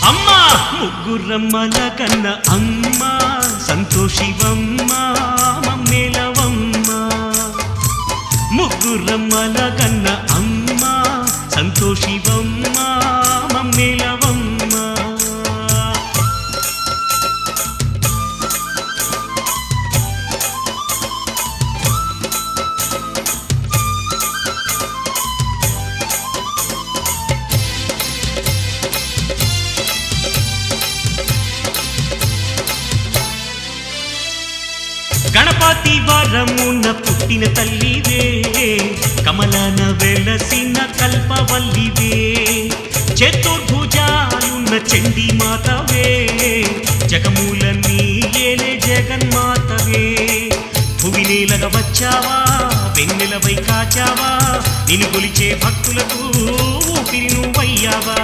అమ్మా ముగ్గురమ్మల కన్న అమ్మ సంతోషివమ్మ మమ్మేలవమ్మ ముగ్గురమ్మల కన్న అమ్మ సంతోషివమ్మ మమ్మేలవమ్మ గణపతి వరమున పుట్టిన తల్లివే కమలన వెలసిన కల్పవల్లివే చతుర్భుజాలున్న చండీ మాతవే జగమూలన్నీ ఏలే జగన్మాతవే భువినేలగ వచ్చావా వెన్నెలవై కాచావా నిన్ను కొలిచే భక్తులకు ఊపిరి నువ్వయ్యావా